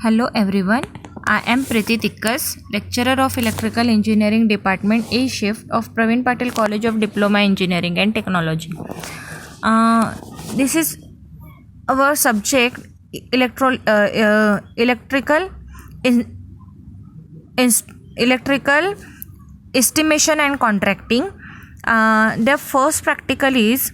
Hello everyone, I am Priti Tikkas, lecturer of Electrical Engineering Department A Shift of Praveen Patil College of Diploma Engineering and Technology. This is our subject electrical in, electrical estimation and contracting. The first practical is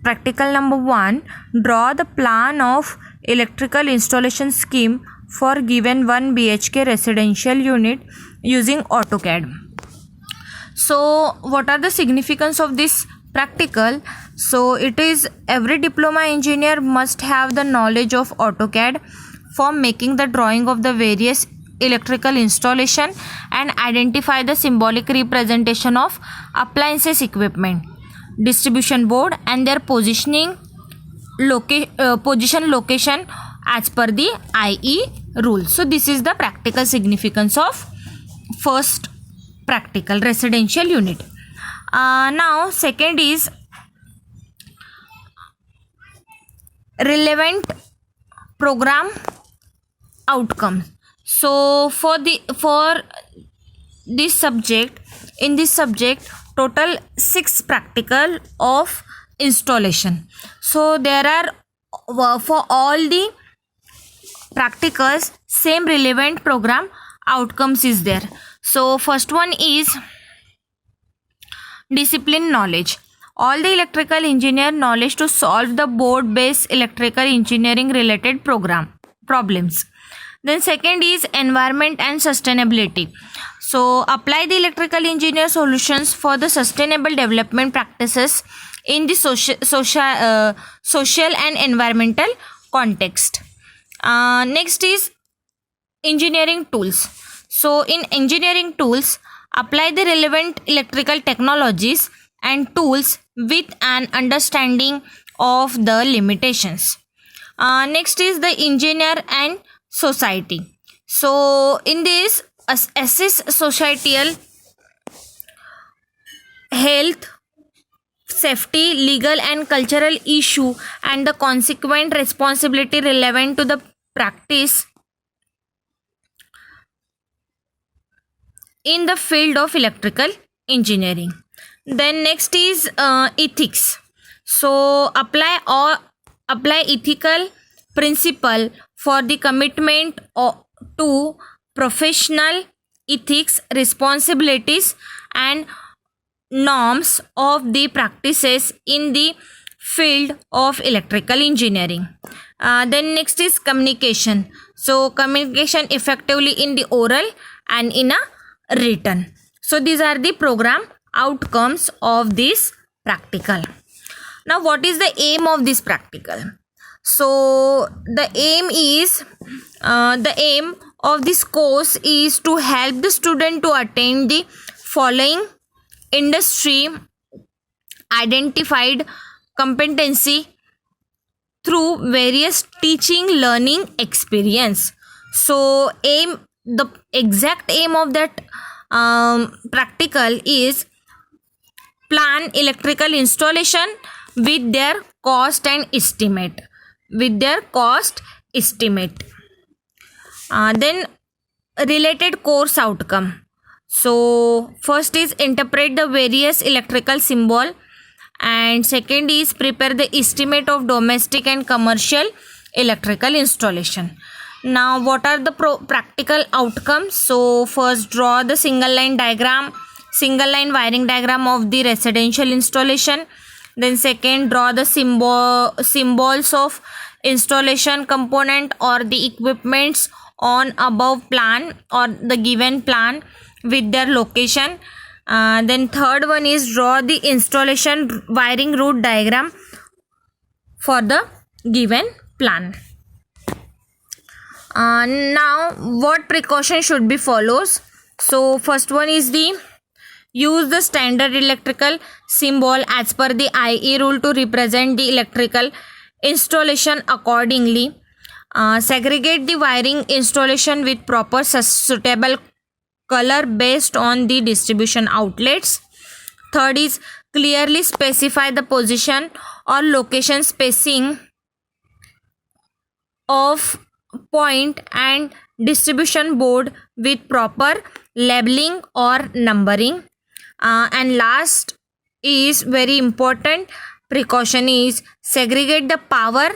practical number 1. Draw the plan of electrical installation scheme for given 1 BHK residential unit using AutoCAD. So what are the significance of this practical? So it is every diploma engineer must have the knowledge of AutoCAD for making the drawing of the various electrical installation and identify the symbolic representation of appliances equipment, distribution board and their position location as per the IE rule. So this is the practical significance of first practical residential unit. Now second is relevant program outcome. So for this subject, in this subject total 6 practical of installation. So there are for all the practicals same relevant program outcomes is there. So first one is discipline knowledge. All the electrical engineer knowledge to solve the board based electrical engineering related problems. Then second is environment and sustainability. So apply the electrical engineer solutions for the sustainable development practices in the social and environmental context. Next is engineering tools. So in engineering tools, apply the relevant electrical technologies and tools with an understanding of the limitations. Next is the engineer and society. So in this, assess societal health, safety, legal and cultural issue and the consequent responsibility relevant to the practice in the field of electrical engineering. Then next is ethics. So apply ethical principle for the commitment to professional ethics, responsibilities and norms of the practices in the field of electrical engineering. Then next is communication. So communication effectively in the oral and in a written. So these are the program outcomes of this practical. Now what is the aim of this practical? So the aim of this course is to help the student to attain the following industry identified competency through various teaching learning experience. So the exact aim of that practical is plan electrical installation with their cost and estimate. Then related course outcome. So first is interpret the various electrical symbol and second is prepare the estimate of domestic and commercial electrical installation. Now what are the practical outcomes? So first draw the single line wiring diagram of the residential installation. Then second, draw the symbols of installation component or the equipments on above plan or the given plan with their location. Then third one is draw the installation wiring route diagram for the given plan. Now what precaution should be follows? So first one is the use the standard electrical symbol as per the IE rule to represent the electrical installation accordingly. Segregate the wiring installation with proper suitable color based on the distribution outlets. Third is clearly specify the position or location spacing of point and distribution board with proper labeling or numbering. And last is very important precaution is segregate the power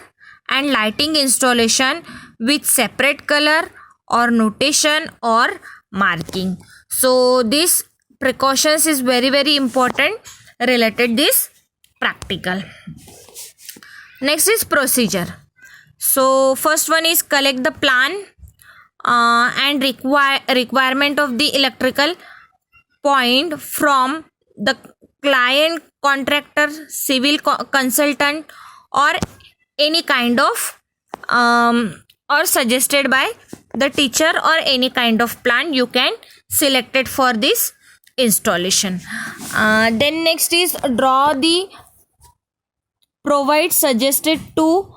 and lighting installation with separate color or notation or marking. So this precautions is very important related this practical. Next is procedure. So first one is collect the plan and requirement of the electrical point from the client, contractor, civil consultant, or any kind of or suggested by the teacher, or any kind of plan you can select it for this installation. Then next is draw the provide suggested to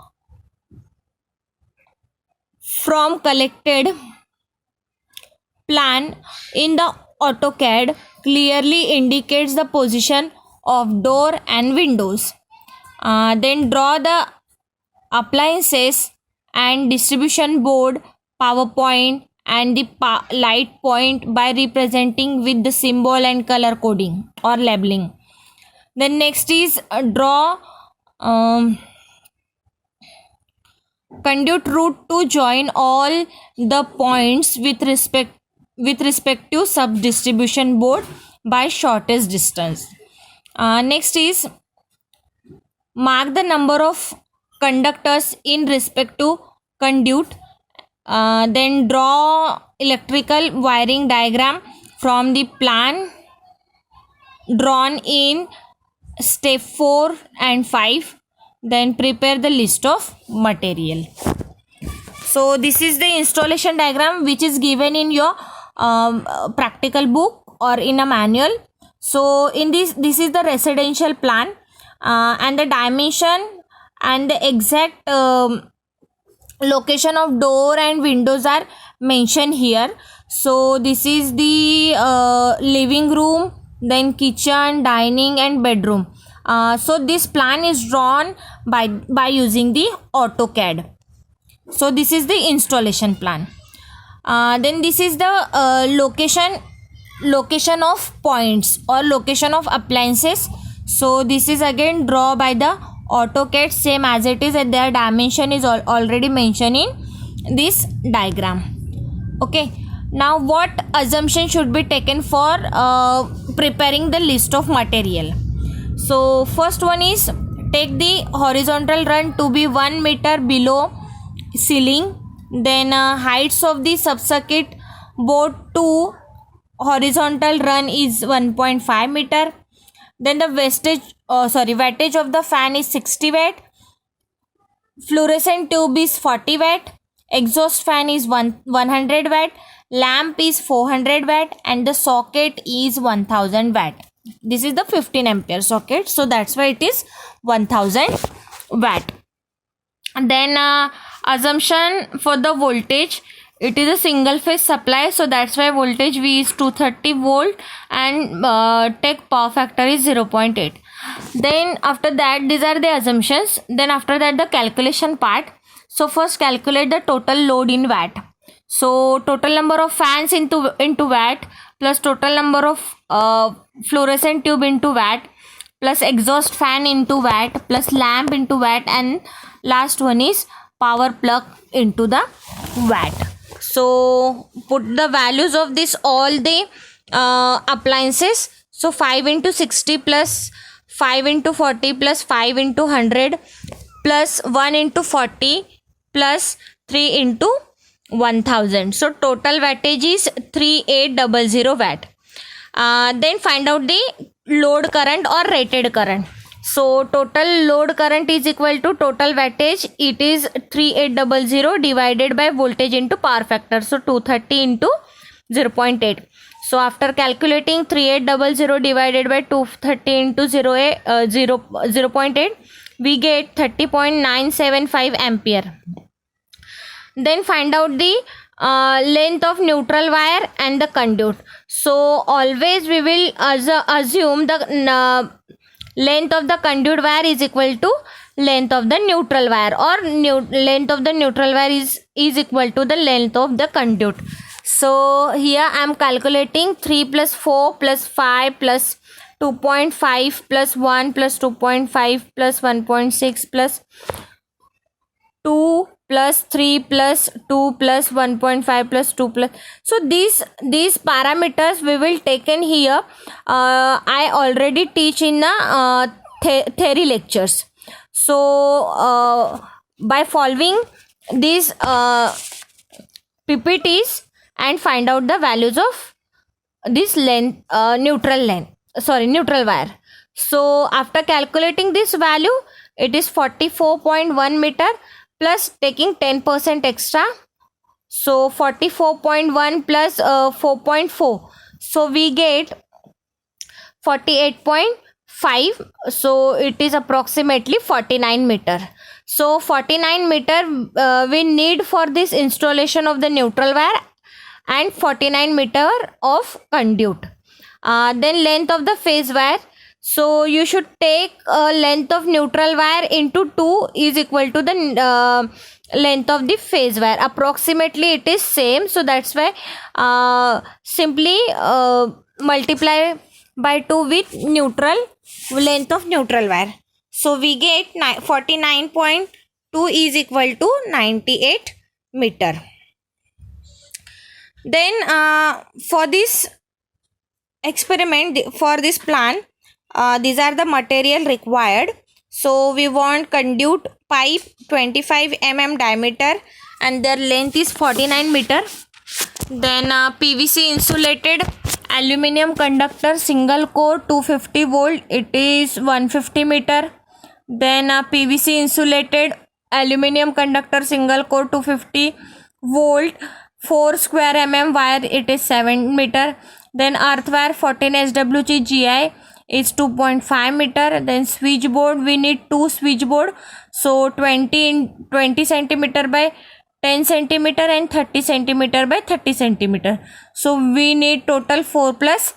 from collected plan in the AutoCAD clearly indicates the position of door and windows. Then draw the appliances and distribution board, power point, and the light point by representing with the symbol and color coding or labeling. Then next is draw conduit route to join all the points with respective sub distribution board by shortest distance. Next is mark the number of conductors in respect to conduit. Then draw electrical wiring diagram from the plan drawn in step 4 and 5. Then prepare the list of material. So this is the installation diagram which is given in your practical book or in a manual. So in this is the residential plan, and the dimension and the exact location of door and windows are mentioned here. So this is the living room, then kitchen, dining, and bedroom. So this plan is drawn by using the AutoCAD. So this is the installation plan. Then this is the location of points or location of appliances. So this is again draw by the AutoCAD same as it is, and their dimension is already mentioned in this diagram. Okay, now what assumption should be taken for preparing the list of material? So first one is take the horizontal run to be 1 meter below ceiling. Then heights of the subcircuit board to horizontal run is 1.5 meter. Then the wattage of the fan is 60 watt. Fluorescent tube is 40 watt. Exhaust fan is 100 watt. Lamp is 400 watt, and the socket is 1000 watt. This is the 15 ampere socket, so that's why it is 1000 watt. Then assumption for the voltage, it is a single phase supply, so that's why voltage V is 230 volt and take power factor is 0.8. Then after that, these are the assumptions. Then after that, the calculation part. So first calculate the total load in watt. So total number of fans into watt, plus total number of fluorescent tube into watt, plus exhaust fan into watt, plus lamp into watt, and last one is power plug into the watt. So put the values of this all the appliances. So 5 into 60 plus 5 into 40 plus 5 into 100 plus 1 into 40 plus 3 into 1000. So total wattage is 3800 watt. Then find out the load current or rated current. So total load current is equal to total wattage. It is 3800 divided by voltage into power factor. So 230 into 0.8. So after calculating 3800 divided by 230 into 0.8, we get 30.975 ampere. Then find out the length of neutral wire and the conduit. So always we will assume the length of the conduit wire is equal to length of the neutral wire, or length of the neutral wire is equal to the length of the conduit. So here I am calculating 3 plus 4 plus 5 plus 2.5 plus 1 plus 2.5 plus 1.6 plus 2 plus 3 plus 2 plus 1.5 plus 2 plus. So these parameters we will take in here. I already teach in the theory lectures. So by following these PPTs and find out the values of this length, neutral wire. So after calculating this value, it is 44.1 meter plus taking 10% extra. So 44.1 plus 4.4. So we get 48.5. So it is approximately 49 meter. So 49 meter we need for this installation of the neutral wire, and 49 meter of conduit. Then length of the phase wire. So you should take length of neutral wire into 2 is equal to the length of the phase wire. Approximately it is same, so that's why simply multiply by 2 with length of neutral wire. So we get 49.2 is equal to 98 meter. Then for this experiment, for this plan, these are the material required. So we want conduit pipe 25 mm diameter and their length is 49 meter. Then PVC insulated aluminum conductor single core 250 volt, it is 150 meter. Then PVC insulated aluminum conductor single core 250 volt 4 square mm wire, it is 7 meter. Then earth wire 14 SWG GI is 2.5 meter. Then switchboard, we need 2 switchboard, so 20 centimeter by 10 centimeter and 30 centimeter by 30 centimeter. So we need total 4 plus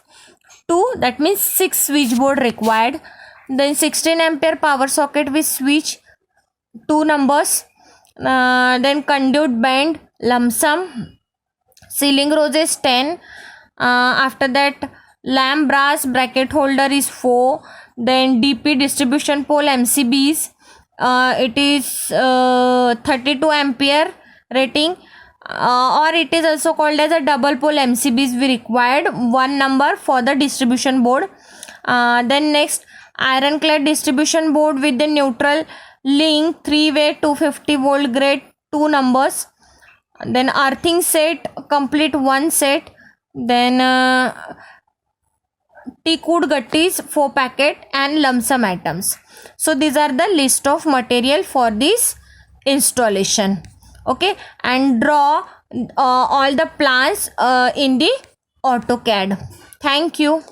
2, that means 6 switchboard required. Then 16 ampere power socket with switch, 2 numbers. Then conduit band lump sum, ceiling roses 10. After that lamp brass bracket holder is 4. Then DP distribution pole MCBs, it is 32 ampere rating, or it is also called as a double pole MCBs. We required 1 number for the distribution board. Then next ironclad distribution board with the neutral link 3-way 250 volt grade, 2 numbers. Then earthing set complete 1 set. Then teakwood gutties 4 packet and lump sum atoms. So these are the list of material for this installation. Okay, and draw all the plans in the AutoCAD. Thank you.